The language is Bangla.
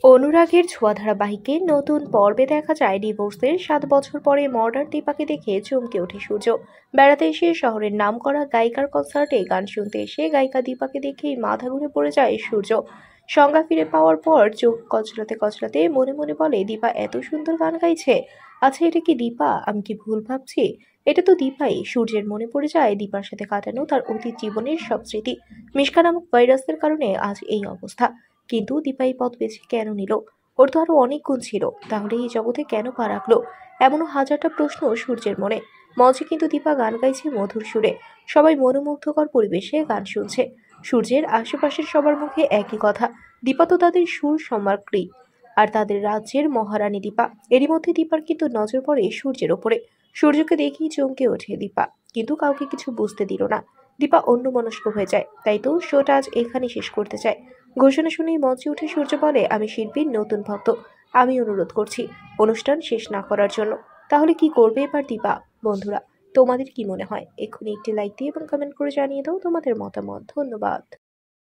অনুরাগের ছোঁয়া ধারাবাহিকের নতুন পর্বে দেখা যায় ডিভোর্সের 7 বছর পরে মর্ডার দীপাকে দেখে চমকে ওঠে সূর্য। বেড়াতে এসে শহরের নামকরা গায়িকার কনসার্টে গান শুনতে এসে গায়িকা দীপাকে দেখেই মাথা ঘুরে পড়ে যায় সূর্য। সংজ্ঞা ফিরে পাওয়ার পর চোখ কচলাতে কচলাতে মনে মনে বলে, দীপা এত সুন্দর গান গাইছে। আচ্ছা, এটা কি দীপা? আমি কি ভুল ভাবছি? এটা তো দীপাই। সূর্যের মনে পড়ে যায় দীপার সাথে কাটানো তার অতীত জীবনের সব স্মৃতি। মিশকা নামক ভাইরাসের কারণে আজ এই অবস্থা। কিন্তু দীপা এই পথ বেছে কেন নিল? ওর তো আরো অনেক গুণ ছিল, তাহলে এই জগতে কেন পা রাখলো? এমনও হাজারটা প্রশ্ন সূর্যের মনে। মঞ্চে কিন্তু দীপা গান গাইছে মধুর সুরে। সবাই মনোমুগ্ধকর পরিবেশে গান শুনছে। সূর্যের আশেপাশের সবার মুখে একই কথা, দীপা তো তাদের সুর সম্রাজ্ঞী, আর তাদের রাজ্যের মহারানী দীপা। এরই মধ্যে দীপার কিন্তু নজর পড়ে সূর্যের ওপরে। সূর্যকে দেখেই চমকে ওঠে দীপা, কিন্তু কাউকে কিছু বুঝতে দিল না। দীপা অন্যমনস্ক হয়ে যায়। তাই তো শোটা আজ এখানেই শেষ করতে চায়। ঘোষণা শুনেই মঞ্চে উঠে সূর্য বলে, আমি শিল্পীর নতুন ভক্ত। আমি অনুরোধ করছি অনুষ্ঠান শেষ না করার জন্য। তাহলে কি করবে এবার দীপা? বন্ধুরা, তোমাদের কি মনে হয়? এক্ষুনি একটি লাইক দিয়ে এবং কমেন্ট করে জানিয়ে দাও তোমাদের মতামত। ধন্যবাদ।